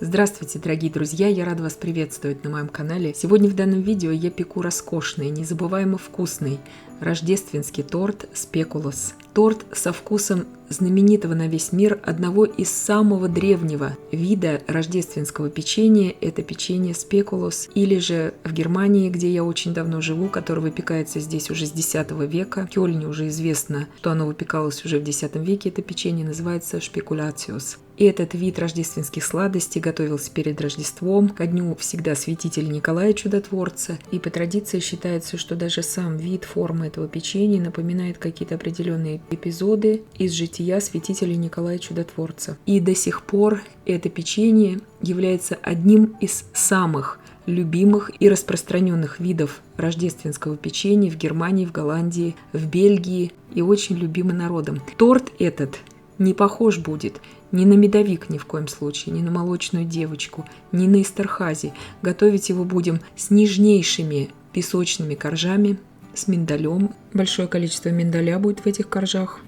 Здравствуйте, дорогие друзья! Я рада вас приветствовать на моем канале. Сегодня в данном видео я пеку роскошный, незабываемо вкусный рождественский торт спекулос. Торт со вкусом знаменитого на весь мир одного из самого древнего вида рождественского печенья – это печенье спекулос, или же в Германии, где я очень давно живу, которое выпекается здесь уже с X века. В Кёльне уже известно, что оно выпекалось уже в X веке. Это печенье называется шпекулятиус. И этот вид рождественских сладостей готовился перед Рождеством, ко дню всегда святителя Николая Чудотворца. И по традиции считается, что даже сам вид формы этого печенья напоминает какие-то определенные эпизоды из жития святителя Николая Чудотворца. И до сих пор это печенье является одним из самых любимых и распространенных видов рождественского печенья в Германии, в Голландии, в Бельгии и очень любимый народом. Торт этот не похож будет ни на медовик ни в коем случае, ни на молочную девочку, ни на эстерхази. Готовить его будем с нежнейшими песочными коржами, с миндалем. Большое количество миндаля будет в этих коржах.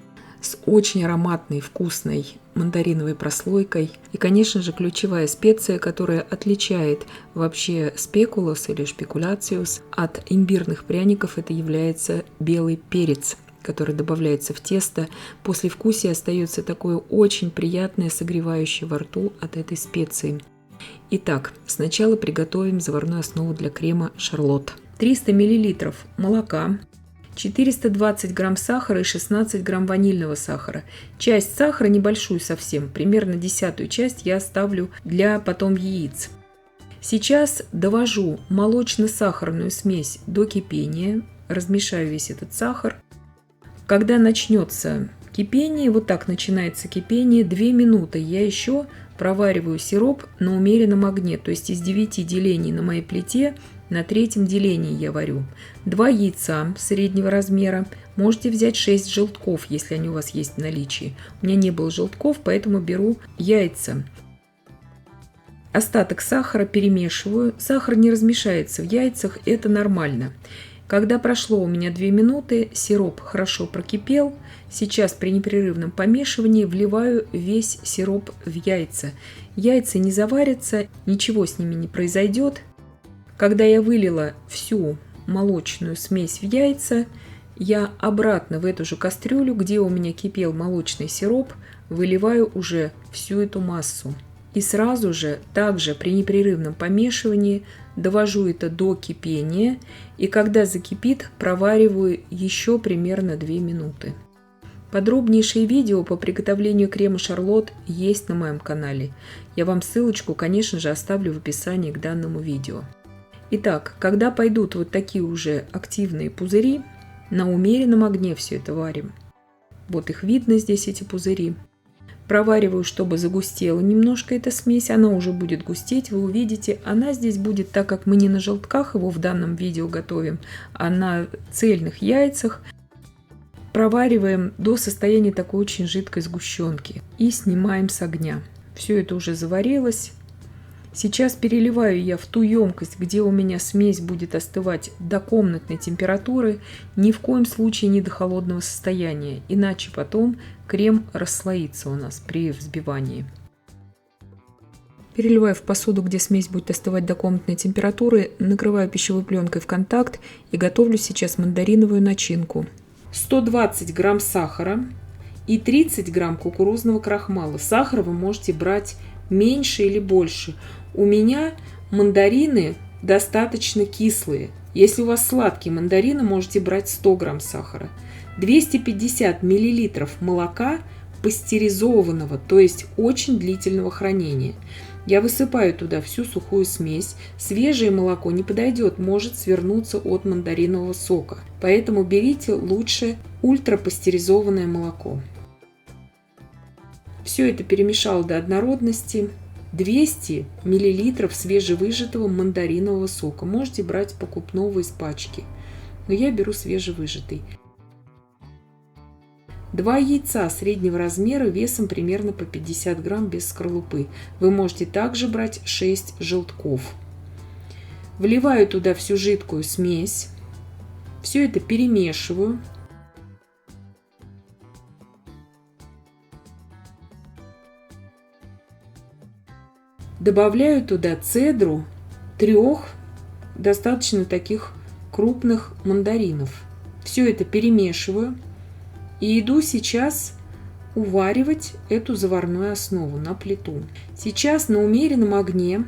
С очень ароматной, вкусной мандариновой прослойкой. И, конечно же, ключевая специя, которая отличает вообще спекулос или шпекулятиус от имбирных пряников, это является белый перец, который добавляется в тесто. Послевкусие остается такое очень приятное, согревающее во рту от этой специи. Итак, сначала приготовим заварную основу для крема шарлотт. 300 мл молока, 420 грамм сахара и 16 грамм ванильного сахара. Часть сахара, небольшую совсем, примерно 1/10 часть я оставлю для потом яиц. Сейчас довожу молочно-сахарную смесь до кипения, размешаю весь этот сахар. Когда начнется кипение, вот так начинается кипение, 2 минуты я еще провариваю сироп на умеренном огне, то есть из 9 делений на моей плите на 3-м делении я варю. 2 яйца среднего размера, можете взять 6 желтков, если они у вас есть в наличии. У меня не было желтков, поэтому беру яйца. Остаток сахара перемешиваю. Сахар не размешается в яйцах, это нормально. Когда прошло у меня 2 минуты, сироп хорошо прокипел. Сейчас при непрерывном помешивании вливаю весь сироп в яйца. Яйца не заварятся, ничего с ними не произойдет. Когда я вылила всю молочную смесь в яйца, я обратно в эту же кастрюлю, где у меня кипел молочный сироп, выливаю уже всю эту массу. И сразу же, также при непрерывном помешивании, довожу это до кипения. И когда закипит, провариваю еще примерно 2 минуты. Подробнейшие видео по приготовлению крема шарлотт есть на моем канале. Я вам ссылочку, конечно же, оставлю в описании к данному видео. Итак, когда пойдут вот такие уже активные пузыри, на умеренном огне все это варим. Вот их видно здесь, эти пузыри. Провариваю, чтобы загустела немножко эта смесь. Она уже будет густеть, вы увидите. Она здесь будет, так как мы не на желтках его в данном видео готовим, а на цельных яйцах. Провариваем до состояния такой очень жидкой сгущенки. И снимаем с огня. Все это уже заварилось. Сейчас переливаю я в ту емкость, где у меня смесь будет остывать до комнатной температуры, ни в коем случае не до холодного состояния, иначе потом крем расслоится у нас при взбивании. Переливаю в посуду, где смесь будет остывать до комнатной температуры, накрываю пищевой пленкой в контакт и готовлю сейчас мандариновую начинку. 120 грамм сахара и 30 грамм кукурузного крахмала. Сахара вы можете брать меньше или больше. У меня мандарины достаточно кислые. Если у вас сладкие мандарины, можете брать 100 грамм сахара. 250 миллилитров молока пастеризованного, то есть очень длительного хранения. Я высыпаю туда всю сухую смесь. Свежее молоко не подойдет, может свернуться от мандаринового сока. Поэтому берите лучше ультрапастеризованное молоко. Все это перемешал до однородности. 200 мл свежевыжатого мандаринового сока. Можете брать покупного из пачки, но я беру свежевыжатый. 2 яйца среднего размера весом примерно по 50 грамм без скорлупы. Вы можете также брать 6 желтков. Вливаю туда всю жидкую смесь. Все это перемешиваю. Добавляю туда цедру 3 достаточно таких крупных мандаринов. Все это перемешиваю и иду сейчас уваривать эту заварную основу на плиту. Сейчас на умеренном огне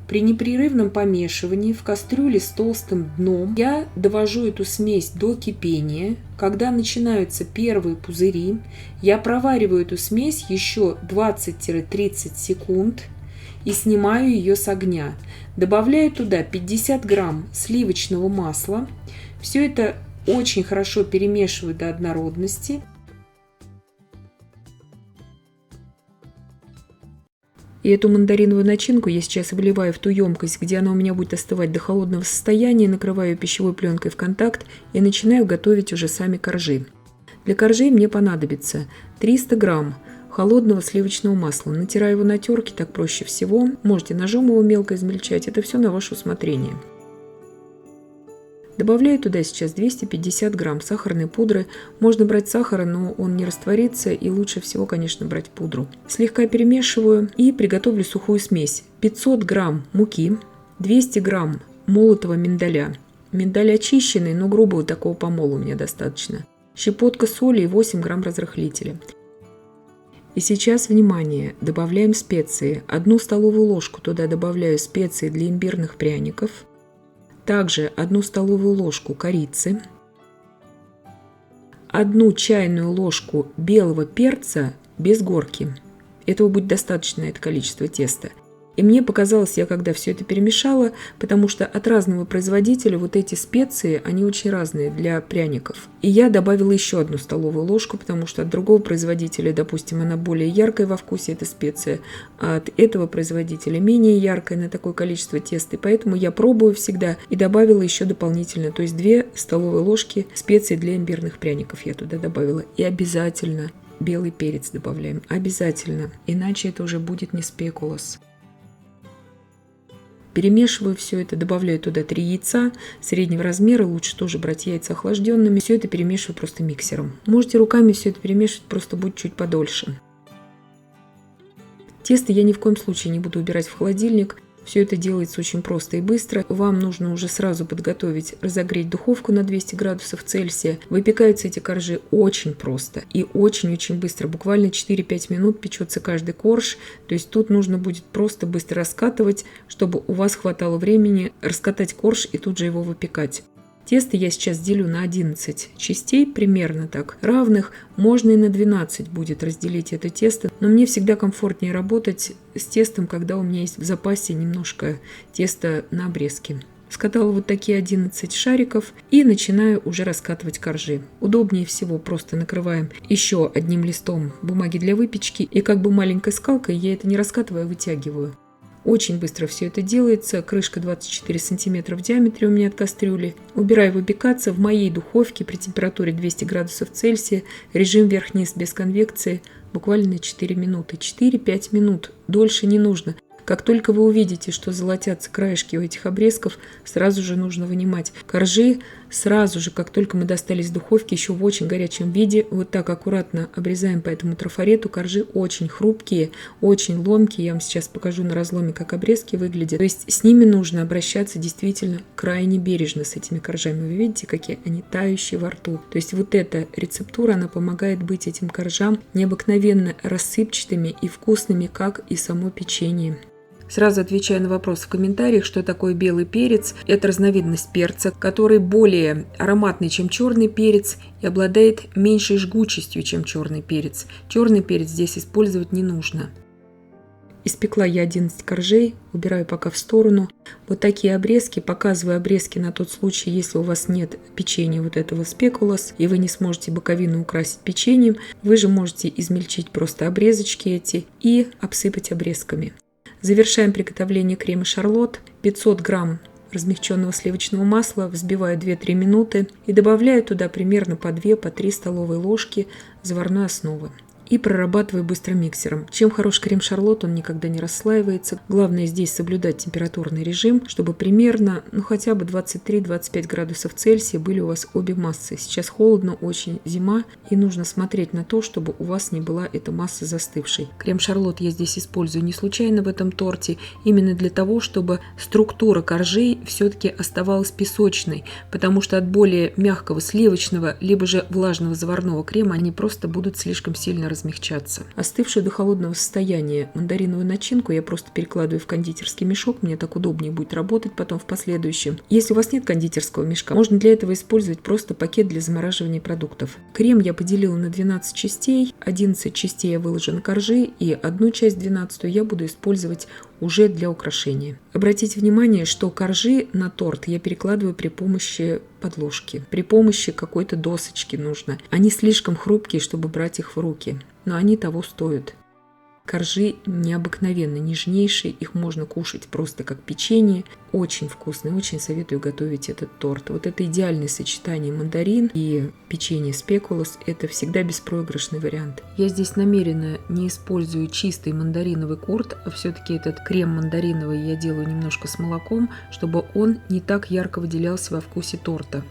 при непрерывном помешивании в кастрюле с толстым дном я довожу эту смесь до кипения. Когда начинаются первые пузыри, я провариваю эту смесь еще 20-30 секунд и снимаю ее с огня. Добавляю туда 50 грамм сливочного масла. Все это очень хорошо перемешиваю до однородности. И эту мандариновую начинку я сейчас выливаю в ту емкость, где она у меня будет остывать до холодного состояния, накрываю ее пищевой пленкой в контакт и начинаю готовить уже сами коржи. Для коржей мне понадобится 300 грамм холодного сливочного масла. Натираю его на терке, так проще всего. Можете ножом его мелко измельчать, это все на ваше усмотрение. Добавляю туда сейчас 250 грамм сахарной пудры. Можно брать сахар, но он не растворится, и лучше всего, конечно, брать пудру. Слегка перемешиваю и приготовлю сухую смесь. 500 грамм муки, 200 грамм молотого миндаля. Миндаль очищенный, но грубого такого помола у меня достаточно. Щепотка соли и 8 грамм разрыхлителя. И сейчас, внимание, добавляем специи. 1 столовую ложку туда добавляю специи для имбирных пряников. Также 1 столовую ложку корицы, 1 чайную ложку белого перца без горки. Этого будет достаточно, это количество теста. И мне показалось, я когда все это перемешала, потому что от разного производителя вот эти специи, они очень разные для пряников. И я добавила еще 1 столовую ложку, потому что от другого производителя, допустим, она более яркая во вкусе, эта специя, а от этого производителя менее яркая на такое количество теста. И поэтому я пробую всегда и добавила еще дополнительно, то есть 2 столовые ложки специй для имбирных пряников я туда добавила. И обязательно белый перец добавляем, обязательно, иначе это уже будет не спекулос. Перемешиваю все это, добавляю туда 3 яйца среднего размера, лучше тоже брать яйца охлажденными. Все это перемешиваю просто миксером. Можете руками все это перемешивать, просто будет чуть подольше. Тесто я ни в коем случае не буду убирать в холодильник. Все это делается очень просто и быстро. Вам нужно уже сразу подготовить, разогреть духовку на 200 градусов Цельсия. Выпекаются эти коржи очень просто и очень-очень быстро. Буквально 4-5 минут печется каждый корж. То есть тут нужно будет просто быстро раскатывать, чтобы у вас хватало времени раскатать корж и тут же его выпекать. Тесто я сейчас делю на 11 частей, примерно так, равных. Можно и на 12 будет разделить это тесто, но мне всегда комфортнее работать с тестом, когда у меня есть в запасе немножко теста на обрезки. Скатала вот такие 11 шариков и начинаю уже раскатывать коржи. Удобнее всего просто накрываем еще одним листом бумаги для выпечки и как бы маленькой скалкой я это не раскатываю, а вытягиваю. Очень быстро все это делается. Крышка 24 см в диаметре у меня от кастрюли. Убираю выпекаться в моей духовке при температуре 200 градусов Цельсия. Режим вверх-вниз без конвекции. Буквально 4 минуты. 4-5 минут. Дольше не нужно. Как только вы увидите, что золотятся краешки у этих обрезков, сразу же нужно вынимать. Коржи сразу же, как только мы достали из духовки, еще в очень горячем виде, вот так аккуратно обрезаем по этому трафарету. Коржи очень хрупкие, очень ломкие. Я вам сейчас покажу на разломе, как обрезки выглядят. То есть с ними нужно обращаться действительно крайне бережно, с этими коржами. Вы видите, какие они тающие во рту. То есть вот эта рецептура, она помогает быть этим коржам необыкновенно рассыпчатыми и вкусными, как и само печенье. Сразу отвечаю на вопрос в комментариях, что такое белый перец. Это разновидность перца, который более ароматный, чем черный перец и обладает меньшей жгучестью, чем черный перец. Черный перец здесь использовать не нужно. Испекла я 11 коржей, убираю пока в сторону. Вот такие обрезки, показываю обрезки на тот случай, если у вас нет печенья вот этого спекулос, и вы не сможете боковину украсить печеньем, вы же можете измельчить просто обрезочки эти и обсыпать обрезками. Завершаем приготовление крема шарлотт. 500 грамм размягченного сливочного масла взбиваю 2-3 минуты и добавляю туда примерно по 2-3 столовые ложки заварной основы. и прорабатываю быстро миксером. Чем хорош крем-шарлот, он никогда не расслаивается. Главное здесь соблюдать температурный режим, чтобы примерно, хотя бы 23-25 градусов Цельсия были у вас обе массы. Сейчас холодно, очень зима, и нужно смотреть на то, чтобы у вас не была эта масса застывшей. Крем-шарлот я здесь использую не случайно в этом торте, именно для того, чтобы структура коржей все-таки оставалась песочной, потому что от более мягкого сливочного, либо же влажного заварного крема они просто будут слишком сильно размягчаться. Остывшую до холодного состояния мандариновую начинку я просто перекладываю в кондитерский мешок, мне так удобнее будет работать потом в последующем. Если у вас нет кондитерского мешка, можно для этого использовать просто пакет для замораживания продуктов. Крем я поделила на 12 частей, 11 частей я выложу на коржи, и одну часть 12 я буду использовать уже для украшения. Обратите внимание, что коржи на торт я перекладываю при помощи подложки, при помощи какой-то досочки нужно. Они слишком хрупкие, чтобы брать их в руки, но они того стоят. Коржи необыкновенно нежнейшие, их можно кушать просто как печенье. Очень вкусные, очень советую готовить этот торт. Вот это идеальное сочетание мандарин и печенье спекулос, это всегда беспроигрышный вариант. Я здесь намеренно не использую чистый мандариновый курт, а все-таки этот крем мандариновый я делаю немножко с молоком, чтобы он не так ярко выделялся во вкусе торта.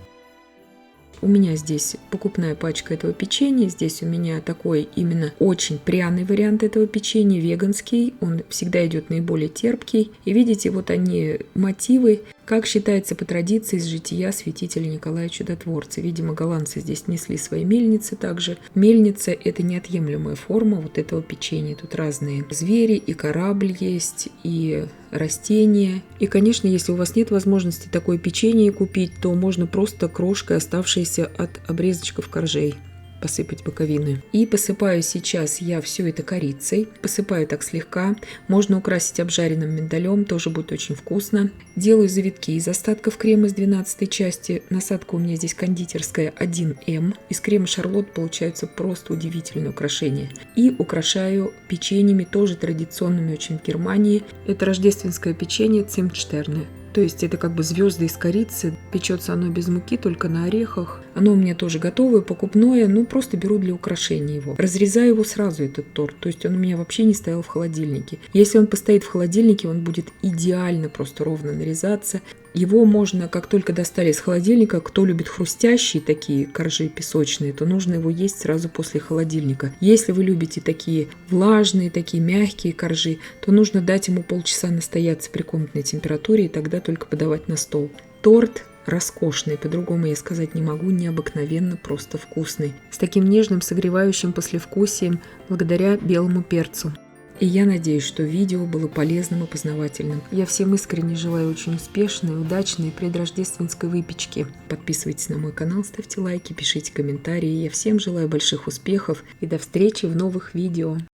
У меня здесь покупная пачка этого печенья. Здесь у меня такой именно очень пряный вариант этого печенья, веганский. Он всегда идет наиболее терпкий. И видите, вот они мотивы, как считается по традиции из жития святителя Николая Чудотворца. Видимо, голландцы здесь несли свои мельницы также. Мельница – это неотъемлемая форма вот этого печенья. Тут разные звери, и корабль есть, и растения. И, конечно, если у вас нет возможности такое печенье купить, то можно просто крошкой, оставшейся от обрезочков коржей, посыпать боковины. И посыпаю сейчас я все это корицей. Посыпаю так слегка. Можно украсить обжаренным миндалем, тоже будет очень вкусно. Делаю завитки из остатков крема из 12 части. Насадка у меня здесь кондитерская 1М. Из крема шарлот получаются просто удивительные украшения. И украшаю печеньями, тоже традиционными очень в Германии. Это рождественское печенье Цимтштерне. То есть это как бы звезды из корицы. Печется оно без муки, только на орехах. Оно у меня тоже готовое, покупное, просто беру для украшения его. Разрезаю его сразу, этот торт. То есть он у меня вообще не стоял в холодильнике. Если он постоит в холодильнике, он будет идеально просто ровно нарезаться. Его можно, как только достали из холодильника, кто любит хрустящие такие коржи песочные, то нужно его есть сразу после холодильника. Если вы любите такие влажные, такие мягкие коржи, то нужно дать ему полчаса настояться при комнатной температуре и тогда только подавать на стол. Торт роскошный, по-другому я сказать не могу, необыкновенно просто вкусный. С таким нежным, согревающим послевкусием благодаря белому перцу. И я надеюсь, что видео было полезным и познавательным. Я всем искренне желаю очень успешной, удачной предрождественской выпечки. Подписывайтесь на мой канал, ставьте лайки, пишите комментарии. Я всем желаю больших успехов и до встречи в новых видео.